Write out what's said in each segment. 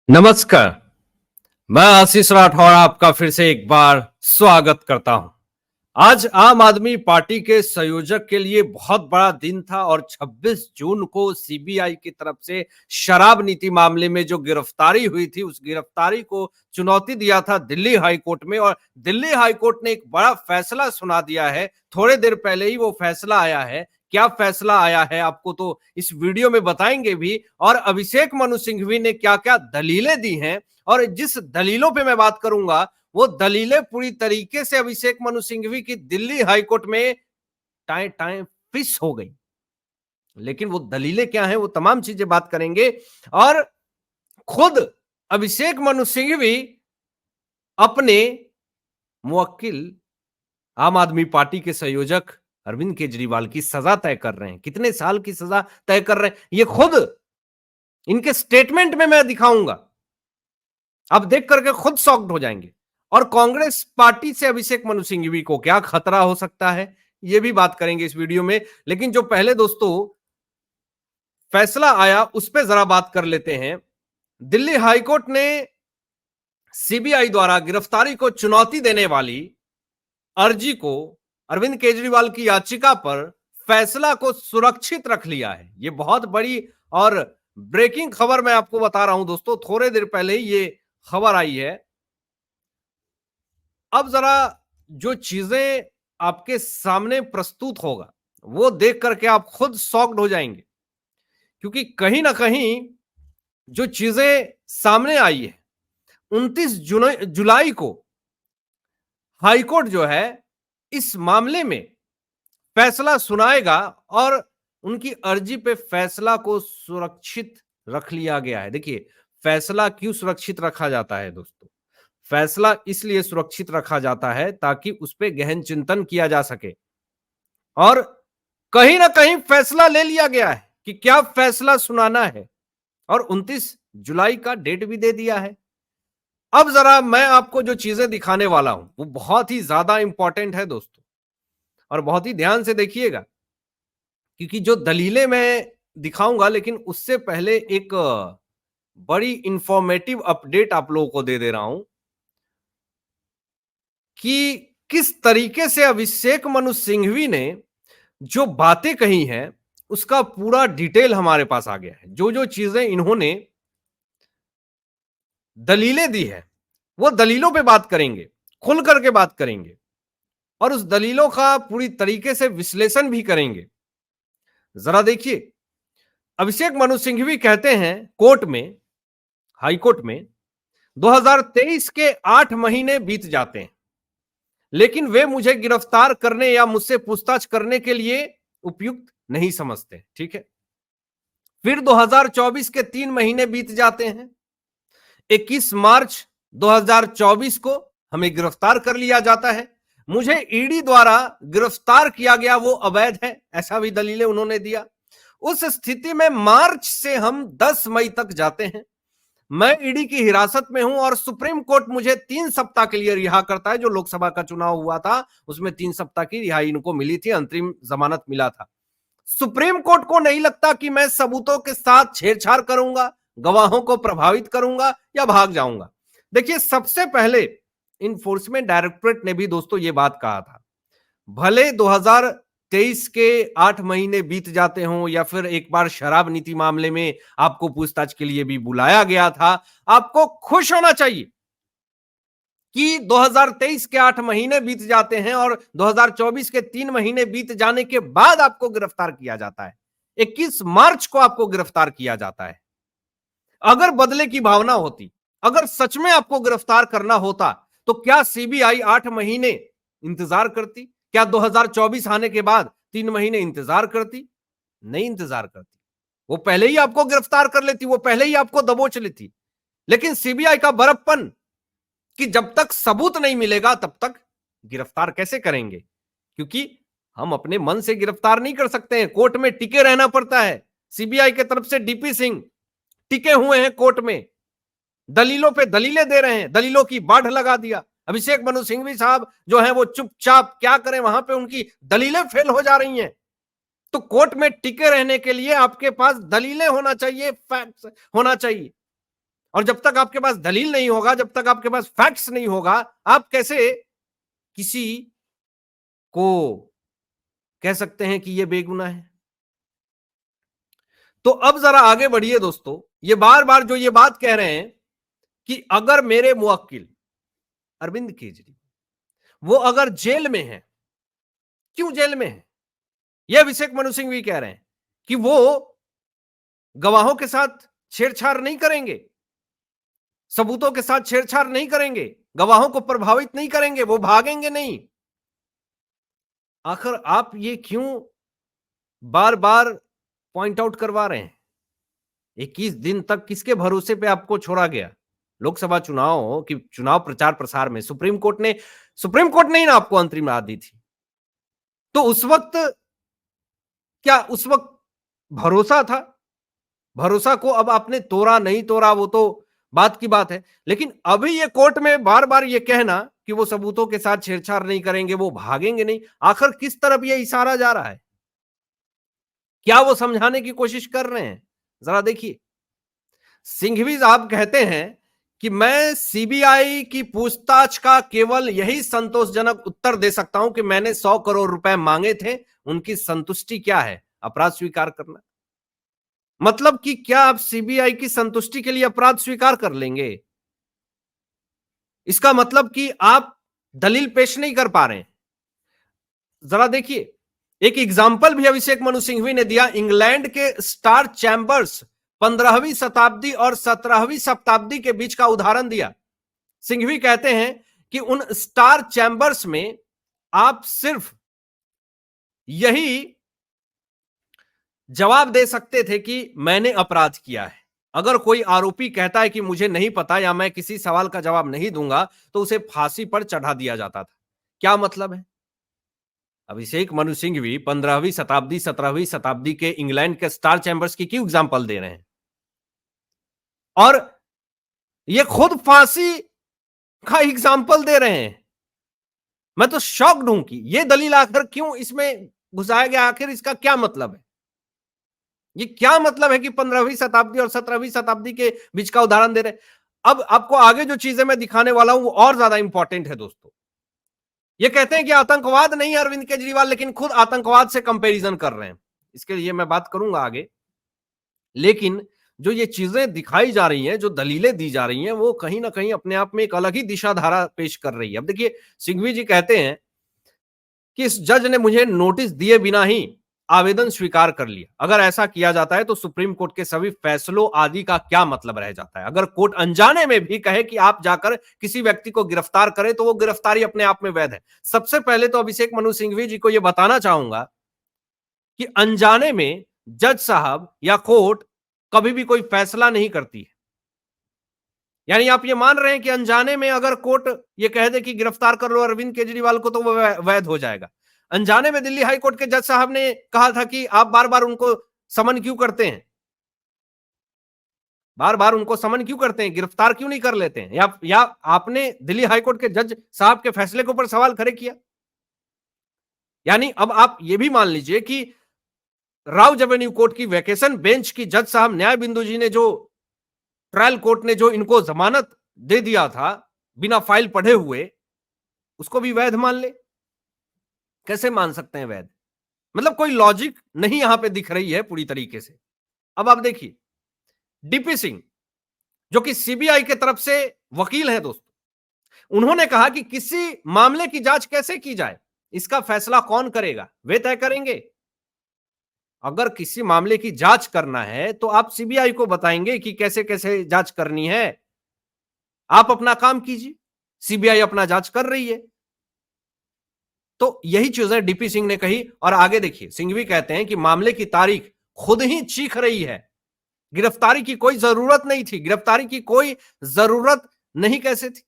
नमस्कार। मैं आशीष राठौर आपका फिर से एक बार स्वागत करता हूं। आज आम आदमी पार्टी के संयोजक के लिए बहुत बड़ा दिन था और 26 जून को सीबीआई की तरफ से शराब नीति मामले में जो गिरफ्तारी हुई थी, उस गिरफ्तारी को चुनौती दिया था दिल्ली हाई कोर्ट में और दिल्ली हाई कोर्ट ने एक बड़ा फैसला सुना दिया है। थोड़े देर पहले ही वो फैसला आया है। क्या फैसला आया है आपको तो इस वीडियो में बताएंगे भी, और अभिषेक मनु सिंघवी ने क्या-क्या दलीलें दी हैं और जिस दलीलों पे मैं बात करूंगा वो दलीलें पूरी तरीके से अभिषेक मनु सिंघवी की दिल्ली हाईकोर्ट में टाए टाए फिस हो गई। लेकिन वो दलीलें क्या हैं, वो तमाम चीजें बात करेंगे। और खुद अभिषेक मनु सिंघवी अपने मुवक्किल आम आदमी पार्टी के संयोजक अरविंद केजरीवाल की सजा तय कर रहे हैं। कितने साल की सजा तय कर रहे हैं ये खुद इनके स्टेटमेंट में मैं दिखाऊंगा। आप देख करके खुद शॉक्ड हो जाएंगे। और कांग्रेस पार्टी से अभिषेक मनु सिंघवी को क्या खतरा हो सकता है, ये भी बात करेंगे इस वीडियो में। लेकिन जो पहले दोस्तों फैसला आया उस पर जरा बात कर लेते हैं। दिल्ली हाईकोर्ट ने सीबीआई द्वारा गिरफ्तारी को चुनौती देने वाली अर्जी को, अरविंद केजरीवाल की याचिका पर फैसला को सुरक्षित रख लिया है। ये बहुत बड़ी और ब्रेकिंग खबर मैं आपको बता रहा हूं दोस्तों, थोड़े देर पहले ही ये खबर आई है। अब जरा जो चीजें आपके सामने प्रस्तुत होगा वो देख करके आप खुद शॉक्ड हो जाएंगे, क्योंकि कहीं ना कहीं जो चीजें सामने आई है 29 जुलाई को हाईकोर्ट जो है इस मामले में फैसला सुनाएगा और उनकी अर्जी पे फैसला को सुरक्षित रख लिया गया है। देखिए फैसला क्यों सुरक्षित रखा जाता है दोस्तों, फैसला इसलिए सुरक्षित रखा जाता है ताकि उस पर गहन चिंतन किया जा सके। और कहीं ना कहीं फैसला ले लिया गया है कि क्या फैसला सुनाना है और 29 जुलाई का डेट भी दे दिया है। अब जरा मैं आपको जो चीजें दिखाने वाला हूं वो बहुत ही ज्यादा इंपॉर्टेंट है दोस्तों, और बहुत ही ध्यान से देखिएगा, क्योंकि जो दलीलें मैं दिखाऊंगा, लेकिन उससे पहले एक बड़ी इंफॉर्मेटिव अपडेट आप लोगों को दे रहा हूं कि किस तरीके से अभिषेक मनु सिंघवी ने जो बातें कही हैं उसका पूरा डिटेल हमारे पास आ गया है। जो जो चीजें इन्होंने दलीलें दी है वो दलीलों पे बात करेंगे, खुल करके बात करेंगे और उस दलीलों का पूरी तरीके से विश्लेषण भी करेंगे। जरा देखिए, अभिषेक मनु सिंघवी कहते हैं कोर्ट में, हाई कोर्ट में 2023 के 8 महीने बीत जाते हैं, लेकिन वे मुझे गिरफ्तार करने या मुझसे पूछताछ करने के लिए उपयुक्त नहीं समझते। ठीक है, फिर 2024 के 3 महीने बीत जाते हैं। 21 मार्च 2024 को हमें गिरफ्तार कर लिया जाता है। मुझे ईडी द्वारा गिरफ्तार किया गया वो अवैध है, ऐसा भी दलीलें उन्होंने दिया। उस स्थिति में मार्च से हम 10 मई तक जाते हैं। मैं ईडी की हिरासत में हूं और सुप्रीम कोर्ट मुझे 3 सप्ताह के लिए रिहा करता है। जो लोकसभा का चुनाव हुआ था उसमें 3 सप्ताह की रिहाई इनको मिली थी, अंतरिम जमानत मिला था। सुप्रीम कोर्ट को नहीं लगता कि मैं सबूतों के साथ छेड़छाड़ करूंगा, गवाहों को प्रभावित करूंगा या भाग जाऊंगा। देखिए सबसे पहले इन्फोर्समेंट डायरेक्टरेट ने भी दोस्तों ये बात कहा था, भले 2023 के 8 महीने बीत जाते हों या फिर एक बार शराब नीति मामले में आपको पूछताछ के लिए भी बुलाया गया था, आपको खुश होना चाहिए कि 2023 के 8 महीने बीत जाते हैं और 2024 के 3 महीने बीत जाने के बाद आपको गिरफ्तार किया जाता है। 21 मार्च को आपको गिरफ्तार किया जाता है। अगर बदले की भावना होती, अगर सच में आपको गिरफ्तार करना होता, तो क्या सीबीआई 8 महीने इंतजार करती? क्या 2024 आने के बाद 3 महीने इंतजार करती? नहीं इंतजार करती। वो पहले ही आपको गिरफ्तार कर लेती, वो पहले ही आपको दबोच लेती। लेकिन सीबीआई का बड़प्पन कि जब तक सबूत नहीं मिलेगा तब तक गिरफ्तार कैसे करेंगे, क्योंकि हम अपने मन से गिरफ्तार नहीं कर सकते हैं, कोर्ट में टिके रहना पड़ता है। सीबीआई की तरफ से डीपी सिंह टिके हुए हैं कोर्ट में, दलीलों पे दलीलें दे रहे हैं, दलीलों की बाढ़ लगा दिया। अभिषेक मनु सिंघवी साहब जो है वो चुपचाप क्या करें, वहां पे उनकी दलीलें फेल हो जा रही हैं। तो कोर्ट में टिके रहने के लिए आपके पास दलीलें होना चाहिए, फैक्ट्स होना चाहिए। और जब तक आपके पास दलील नहीं होगा, जब तक आपके पास फैक्ट्स नहीं होगा, आप कैसे किसी को कह सकते हैं कि यह बेगुनाह है? तो अब जरा आगे बढ़िए दोस्तों, ये बार बार जो ये बात कह रहे हैं कि अगर मेरे मुवक्किल अरविंद केजरीवाल वो अगर जेल में है, क्यों जेल में है? यह अभिषेक मनु सिंघवी कह रहे हैं कि वो गवाहों के साथ छेड़छाड़ नहीं करेंगे, सबूतों के साथ छेड़छाड़ नहीं करेंगे, गवाहों को प्रभावित नहीं करेंगे, वो भागेंगे नहीं। आखिर आप ये क्यों बार बार पॉइंट आउट करवा रहे हैं? 21 दिन तक किसके भरोसे पे आपको छोड़ा गया? लोकसभा चुनाव की चुनाव प्रचार प्रसार में सुप्रीम कोर्ट ने ही ना आपको अंतरिम राहत दी थी। तो उस वक्त क्या उस वक्त भरोसा था? भरोसा को अब आपने तोड़ा नहीं तोड़ा वो तो बात की बात है, लेकिन अभी ये कोर्ट में बार बार ये कहना कि वो सबूतों के साथ छेड़छाड़ नहीं करेंगे, वो भागेंगे नहीं, आखिर किस तरफ ये इशारा जा रहा है? क्या वो समझाने की कोशिश कर रहे हैं? जरा देखिए, सिंघवी साहब कहते हैं कि मैं सीबीआई की पूछताछ का केवल यही संतोषजनक उत्तर दे सकता हूं कि मैंने 100 करोड़ रुपए मांगे थे, उनकी संतुष्टि क्या है? अपराध स्वीकार करना। मतलब कि क्या आप सीबीआई की संतुष्टि के लिए अपराध स्वीकार कर लेंगे? इसका मतलब कि आप दलील पेश नहीं कर पा रहे हैं। जरा देखिए, एक एग्जाम्पल भी अभिषेक मनु सिंघवी ने दिया। इंग्लैंड के स्टार चैंबर्स 15वीं शताब्दी और 17वीं शताब्दी के बीच का उदाहरण दिया। सिंघवी कहते हैं कि उन स्टार चैंबर्स में आप सिर्फ यही जवाब दे सकते थे कि मैंने अपराध किया है। अगर कोई आरोपी कहता है कि मुझे नहीं पता या मैं किसी सवाल का जवाब नहीं दूंगा, तो उसे फांसी पर चढ़ा दिया जाता था। क्या मतलब है? अभिषेक मनु सिंघवी 15वीं शताब्दी 17वीं शताब्दी के इंग्लैंड के स्टार चैंबर्स की क्यों एग्जांपल दे रहे हैं? और ये खुद फांसी का एग्जांपल दे रहे हैं। मैं तो शॉक्ड हूं कि ये दलील आखिर क्यों इसमें घुसाया गया, आखिर इसका क्या मतलब है? ये क्या मतलब है कि 15वीं शताब्दी और 17वीं शताब्दी के बीच का उदाहरण दे रहे हैं? अब आपको आगे जो चीजें मैं दिखाने वाला हूं वो और ज्यादा इंपॉर्टेंट है दोस्तों। ये कहते हैं कि आतंकवाद नहीं है अरविंद केजरीवाल, लेकिन खुद आतंकवाद से कंपैरिजन कर रहे हैं। इसके लिए मैं बात करूंगा आगे, लेकिन जो ये चीजें दिखाई जा रही हैं, जो दलीलें दी जा रही हैं, वो कहीं ना कहीं अपने आप में एक अलग ही दिशा धारा पेश कर रही है। अब देखिए, सिंघवी जी कहते हैं कि इस जज ने मुझे नोटिस दिए बिना ही आवेदन स्वीकार कर लिया। अगर ऐसा किया जाता है तो सुप्रीम कोर्ट के सभी फैसलों आदि का क्या मतलब रह जाता है? अगर कोर्ट अनजाने में भी कहे कि आप जाकर किसी व्यक्ति को गिरफ्तार करें, तो वो गिरफ्तारी अपने आप में वैध है। सबसे पहले तो अभिषेक मनु सिंघवी जी को यह बताना चाहूंगा कि अनजाने में जज साहब या कोर्ट कभी भी कोई फैसला नहीं करती है। यानी आप ये मान रहे हैं कि अनजाने में अगर कोर्ट ये कह दे कि गिरफ्तार कर लो अरविंद केजरीवाल को, तो वो वैध हो जाएगा। अनजाने में दिल्ली हाई कोर्ट के जज साहब ने कहा था कि आप बार बार उनको समन क्यों करते हैं, बार बार उनको समन क्यों करते हैं, गिरफ्तार क्यों नहीं कर लेते हैं? या आपने दिल्ली हाई कोर्ट के जज साहब के फैसले के ऊपर सवाल खड़े किया? यानी अब आप ये भी मान लीजिए कि राव एवेन्यू कोर्ट की वैकेशन बेंच की जज साहब न्याय बिंदु जी ने जो ट्रायल कोर्ट ने जो इनको जमानत दे दिया था बिना फाइल पढ़े हुए, उसको भी वैध मान ले? कैसे मान सकते हैं वैध? मतलब कोई लॉजिक नहीं यहां पे दिख रही है पूरी तरीके से। अब आप देखिए, डीपी सिंह जो कि सीबीआई के तरफ से वकील हैं दोस्तों, उन्होंने कहा कि किसी मामले की जांच कैसे की जाए, इसका फैसला कौन करेगा? वे तय करेंगे। अगर किसी मामले की जांच करना है तो आप सीबीआई को बताएंगे कि कैसे कैसे जांच करनी है। आप अपना काम कीजिए, सीबीआई अपना जांच कर रही है। तो यही चीजें डीपी सिंह ने कही। और आगे देखिए, सिंघवी कहते हैं कि मामले की तारीख खुद ही चीख रही है। गिरफ्तारी की कोई जरूरत नहीं थी, गिरफ्तारी की कोई जरूरत नहीं कैसे थी?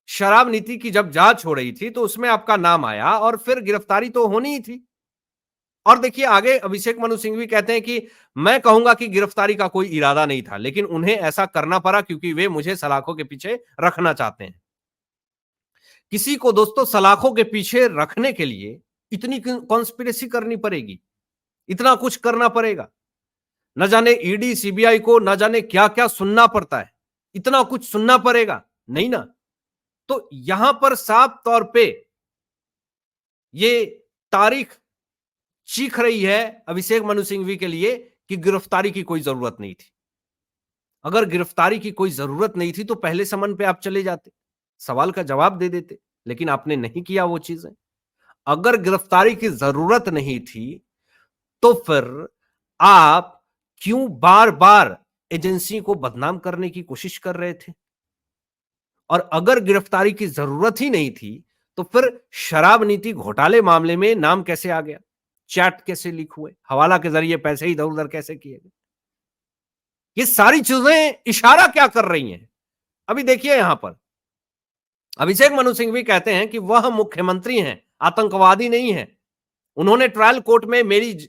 शराब नीति की जब जांच हो रही थी तो उसमें आपका नाम आया और फिर गिरफ्तारी तो होनी ही थी। और देखिए आगे अभिषेक मनु सिंघवी कहते हैं कि मैं कहूंगा कि गिरफ्तारी का कोई इरादा नहीं था, लेकिन उन्हें ऐसा करना पड़ा क्योंकि वे मुझे सलाखों के पीछे रखना चाहते हैं। किसी को दोस्तों सलाखों के पीछे रखने के लिए इतनी कॉन्स्पिरेसी करनी पड़ेगी, इतना कुछ करना पड़ेगा? न जाने ईडी सीबीआई को न जाने क्या क्या सुनना पड़ता है, इतना कुछ सुनना पड़ेगा नहीं ना। तो यहां पर साफ तौर पे ये तारीख चीख रही है अभिषेक मनु सिंघवी के लिए कि गिरफ्तारी की कोई जरूरत नहीं थी। अगर गिरफ्तारी की कोई जरूरत नहीं थी तो पहले समन पे आप चले जाते, सवाल का जवाब दे देते, लेकिन आपने नहीं किया वो चीजें। अगर गिरफ्तारी की जरूरत नहीं थी तो फिर आप क्यों बार बार एजेंसी को बदनाम करने की कोशिश कर रहे थे? और अगर गिरफ्तारी की जरूरत ही नहीं थी तो फिर शराब नीति घोटाले मामले में नाम कैसे आ गया? चैट कैसे लीक हुए? हवाला के जरिए पैसे इधर उधर कैसे किए गए? ये सारी चीजें इशारा क्या कर रही हैं? अभी देखिए यहां पर अभिषेक मनु सिंघवी कहते हैं कि वह मुख्यमंत्री हैं, आतंकवादी नहीं है। उन्होंने ट्रायल कोर्ट में मेरी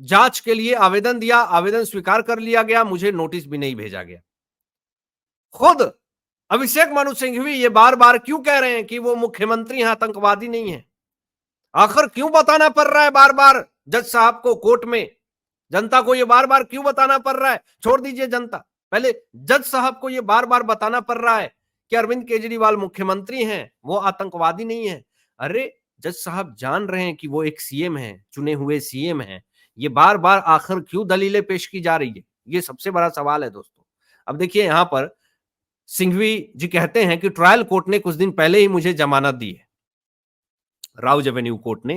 जांच के लिए आवेदन दिया, आवेदन स्वीकार कर लिया गया, मुझे नोटिस भी नहीं भेजा गया। खुद अभिषेक मनु सिंघवी ये बार बार क्यों कह रहे हैं कि वो मुख्यमंत्री हैं, आतंकवादी नहीं है? आखिर क्यों बताना पड़ रहा है बार बार जज साहब को कोर्ट में? जनता को ये बार बार क्यों बताना पड़ रहा है? छोड़ दीजिए जनता, पहले जज साहब को ये बार बार बताना पड़ रहा है कि अरविंद केजरीवाल मुख्यमंत्री हैं, वो आतंकवादी नहीं है। अरे जज साहब जान रहे हैं कि वो एक सीएम है, चुने हुए सीएम है, ये बार बार आखिर क्यों दलीलें पेश की जा रही है? ये सबसे बड़ा सवाल है दोस्तों। अब देखिए यहां पर सिंघवी जी कहते हैं कि ट्रायल कोर्ट ने कुछ दिन पहले ही मुझे जमानत दी है, राउज एवेन्यू कोर्ट ने,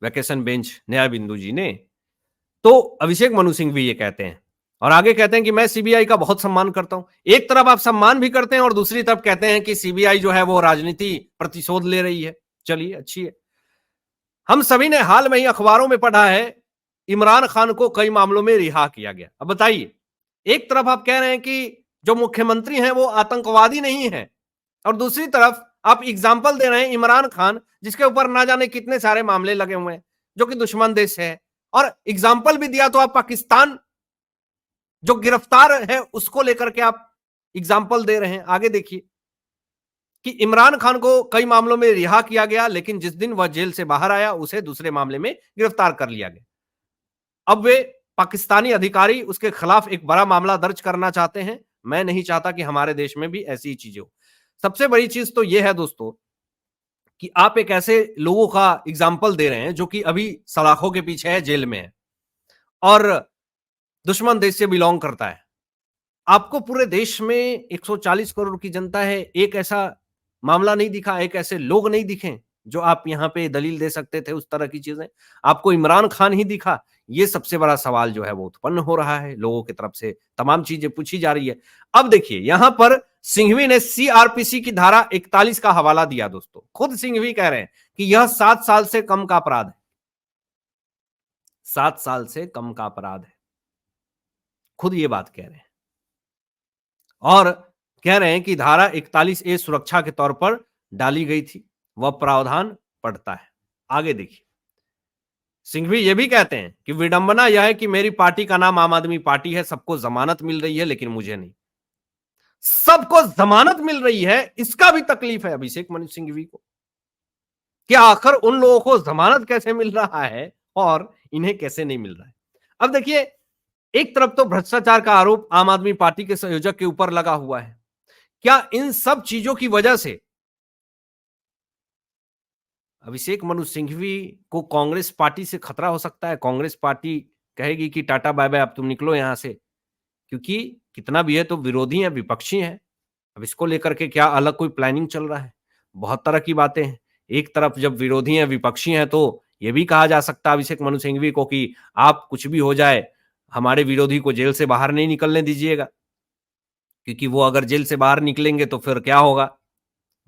वैकेशन बेंच न्याय बिंदु जी ने। तो अभिषेक मनु सिंघवी ये कहते हैं और आगे कहते हैं कि मैं सीबीआई का बहुत सम्मान करता हूं। एक तरफ आप सम्मान भी करते हैं और दूसरी तरफ कहते हैं कि सीबीआई जो है वो राजनीति प्रतिशोध ले रही है। चलिए अच्छी है। हम सभी ने हाल में ही अखबारों में पढ़ा है इमरान खान को कई मामलों में रिहा किया गया। अब बताइए, एक तरफ आप कह रहे हैं कि जो मुख्यमंत्री हैं वो आतंकवादी नहीं है और दूसरी तरफ आप एग्जाम्पल दे रहे हैं इमरान खान, जिसके ऊपर ना जाने कितने सारे मामले लगे हुए हैं, जो कि दुश्मन देश है, और एग्जाम्पल भी दिया तो आप पाकिस्तान जो गिरफ्तार है उसको लेकर के आप एग्जाम्पल दे रहे हैं। आगे देखिए कि इमरान खान को कई मामलों में रिहा किया गया, लेकिन जिस दिन वह जेल से बाहर आया उसे दूसरे मामले में गिरफ्तार कर लिया गया। अब वे पाकिस्तानी अधिकारी उसके खिलाफ एक बड़ा मामला दर्ज करना चाहते हैं। मैं नहीं चाहता कि हमारे देश में भी ऐसी चीजें हो। सबसे बड़ी चीज तो यह है दोस्तों कि आप एक ऐसे लोगों का एग्जाम्पल दे रहे हैं जो कि अभी सलाखों के पीछे है, जेल में है और दुश्मन देश से बिलोंग करता है। आपको पूरे देश में 140 करोड़ की जनता है, एक ऐसा मामला नहीं दिखा, एक ऐसे लोग नहीं दिखे जो आप यहां पे दलील दे सकते थे उस तरह की चीजें? आपको इमरान खान ही दिखा? ये सबसे बड़ा सवाल जो है वो उत्पन्न हो रहा है, लोगों की तरफ से तमाम चीजें पूछी जा रही है। अब देखिए यहां पर सिंघवी ने सीआरपीसी की धारा 41 का हवाला दिया दोस्तों। खुद सिंघवी कह रहे हैं कि यह 7 साल से कम का अपराध है। 7 साल से कम का अपराध है, खुद ये बात कह रहे हैं और कह रहे हैं कि धारा 41A सुरक्षा के तौर पर डाली गई थी, वह प्रावधान पड़ता है। आगे देखिए सिंघवी ये भी कहते हैं कि विडंबना यह है कि मेरी पार्टी का नाम आम आदमी पार्टी है, सबको जमानत मिल रही है लेकिन मुझे नहीं। सबको जमानत मिल रही है, इसका भी तकलीफ है अभिषेक मनु सिंघवी को कि आखिर उन लोगों को जमानत कैसे मिल रहा है और इन्हें कैसे नहीं मिल रहा है। अब देखिए एक तरफ तो भ्रष्टाचार का आरोप आम आदमी पार्टी के संयोजक के ऊपर लगा हुआ है। क्या इन सब चीजों की वजह से अभिषेक मनु सिंघवी को कांग्रेस पार्टी से खतरा हो सकता है? कांग्रेस पार्टी कहेगी कि टाटा बाय बाय, अब तुम निकलो यहां से, क्योंकि कितना भी है तो विरोधी है, विपक्षी है। अब इसको लेकर के क्या अलग कोई प्लानिंग चल रहा है? बहुत तरह की बातें हैं। एक तरफ जब विरोधी हैं, विपक्षी हैं, तो ये भी कहा जा सकता है अभिषेक मनु सिंघवी को कि आप कुछ भी हो जाए, हमारे विरोधी को जेल से बाहर नहीं निकलने दीजिएगा, क्योंकि वो अगर जेल से बाहर निकलेंगे तो फिर क्या होगा?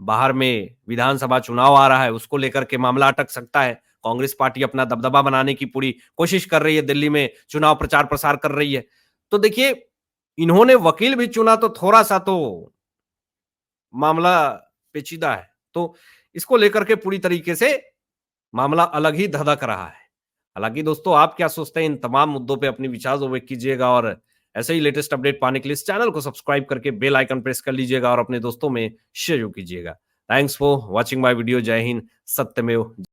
बाहर में विधानसभा चुनाव आ रहा है, उसको लेकर के मामला अटक सकता है। कांग्रेस पार्टी अपना दबदबा बनाने की पूरी कोशिश कर रही है, दिल्ली में चुनाव प्रचार प्रसार कर रही है। तो देखिए इन्होंने वकील भी चुना तो थोड़ा सा तो मामला पेचीदा है, तो इसको लेकर के पूरी तरीके से मामला अलग ही धधक रहा है। हालांकि दोस्तों आप क्या सोचते हैं इन तमाम मुद्दों पे अपने विचार व्यक्त कीजिएगा और ऐसे ही लेटेस्ट अपडेट पाने के लिए इस चैनल को सब्सक्राइब करके बेल आइकन प्रेस कर लीजिएगा और अपने दोस्तों में शेयर कीजिएगा। Thanks for watching my video. जय हिंद, सत्यमेव